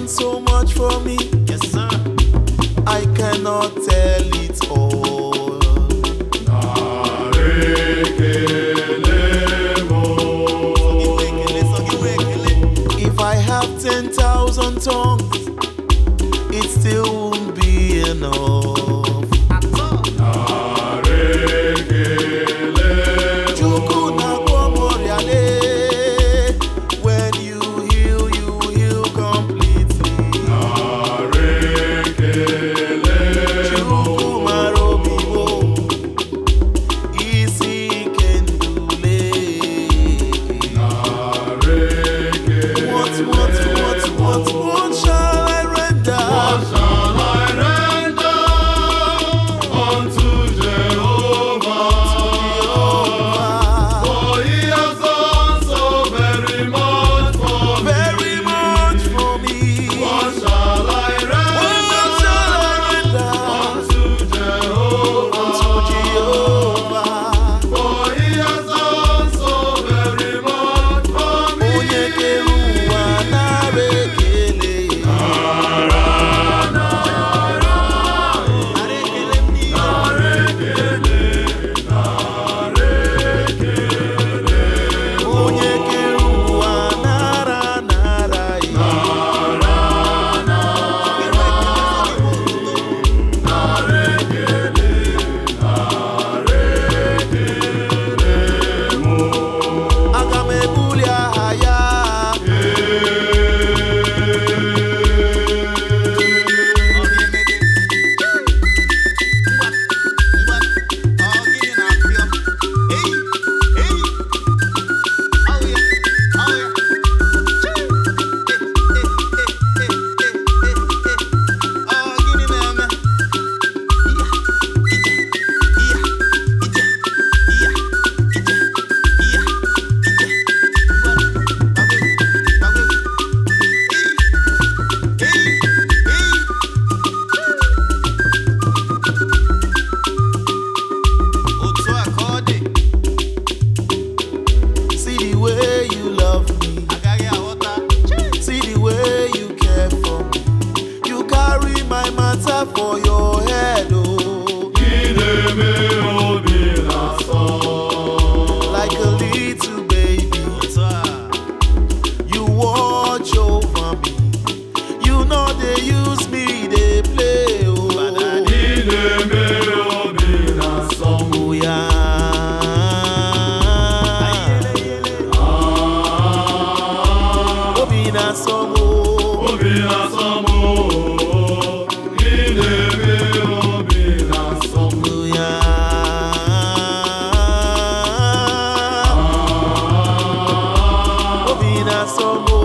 So much for me, Yes, sir. I cannot tell it all. If I have 10,000 tongues, it still won't be enough. At all. Chukwu na kwomoriale. When you heal completely. Chukwu marobiwo. Isi kendule. What shall I render? What shall I render unto Jehovah? For he has done so very much for me. Very much for me. What shall I render unto Jehovah? For he has done so very much for me. Onye kere ụwa nara ekele. Onye kere ụwa nara ya. Aga m ebuli aha ya. See the way you love me. See the way you care for me. You carry my matter for your head, oh. Like a little baby, you watch over me. You know they use me, they play, oh. Oh, yeah. Obi na somo. Oh, yeah. Obi na somo.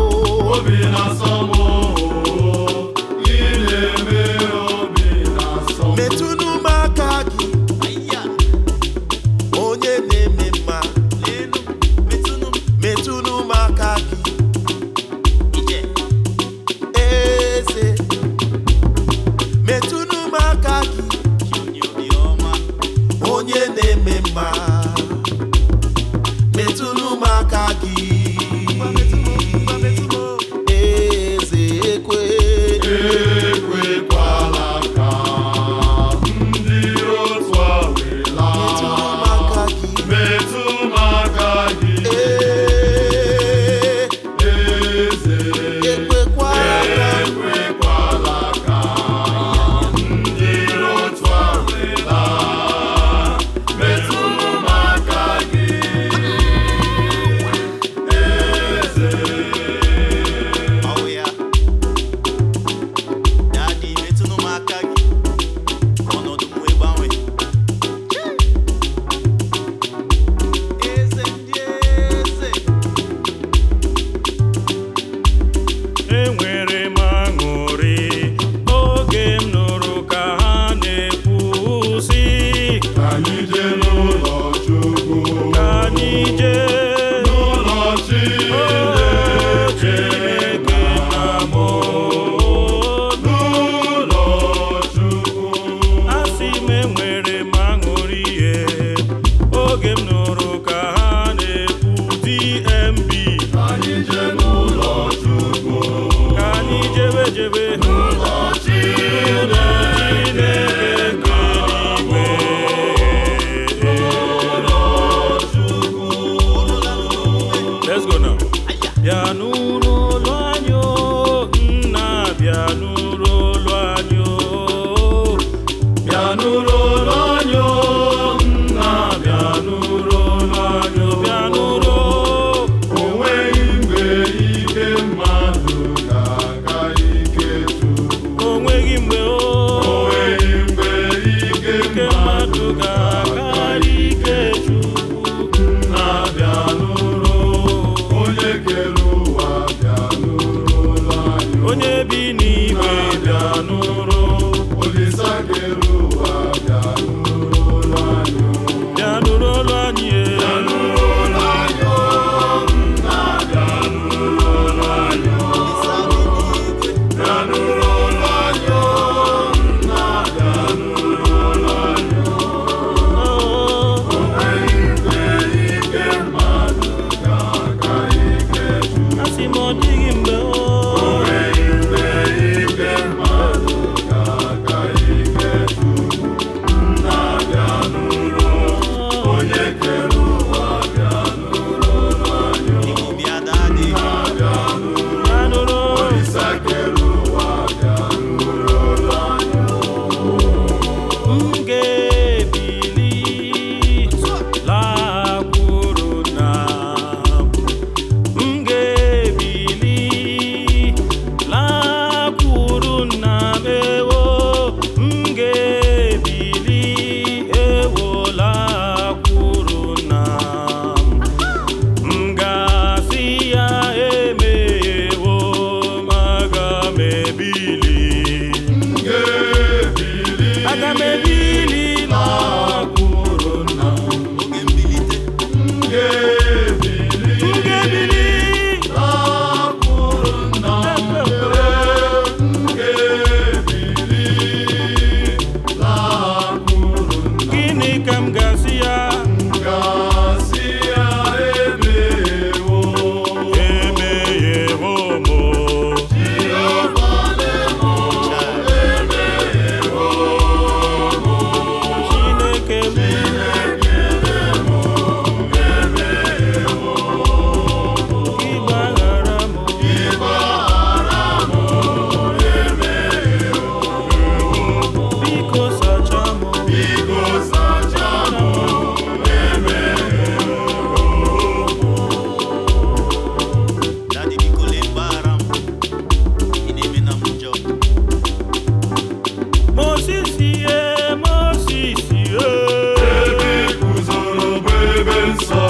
jebe let's go now. Bianuro luanyo, nna bianuro luanyo. Bianuro luanyo, nna bianuro luanyo. Bianuro. Onweghị mgbe ike mmadụ ga-aka ike Chukwu. Onweghị mgbe Onweghị mgbe ike mmadụ ga-aka ike Chukwu. Nna bịanụrụ, onye kere ụwa bịanụrụla anyị. Onye bi n'igwe bịanụrụ. Olisa kere ụwa bịanụrụla anyị. Bịanụrụla anyị. Bịanụrụla anyị. Nna bịanụrụla anyị. Bịanụrụla anyị. Nna bịanụrụla anyị. Onweghị mgbe ike mmadụ ga-aka ike Chukwu. Asị m ọ dịghị mgbe Onweghị mgbe ike mmadụ ga-aka ike Chukwu. Nna bịanụrụ, onye kere ụwa bịanụrụla anyị. Nna bịanụrụ, bịanụrụ. Olisa kere ụwa bịanụrụla anyị. M ga-ebili lakwuru nna m. M ga-ebili lakwuru nna m ewo. M ga-ebili ewo lakwuru nna m. M ga-asị ya emeghewo m aga m ebili. Aga m ebili lakwuru nna m. M ga-ebili gịnị ka m ga-asị ya? Emeghewo m o. Chineke m. Ịgbaghara m. Biko sachaa m. Daddy biko legbara m, ị na-eme na m njọ. Mosisi ye, Mosisi ye. Ebe guzoro bụ ebe nsọ.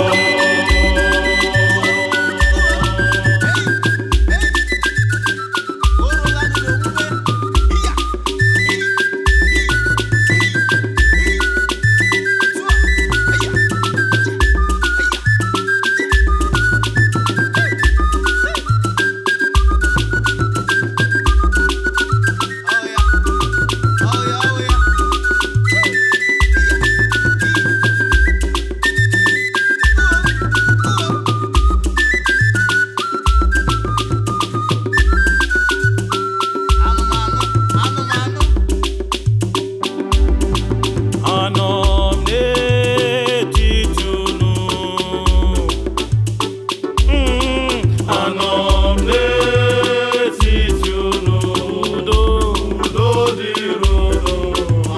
Anọ m n'etiti unu. Anọ m n'etiti unu. Udo dịrị unu,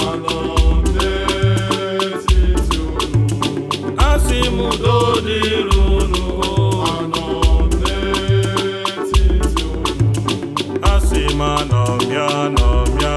anọ m n'etiti unu. asị m udo dịrị unu. Anọ m n'etiti unu. Asị m anọ m ya, anọ m ya.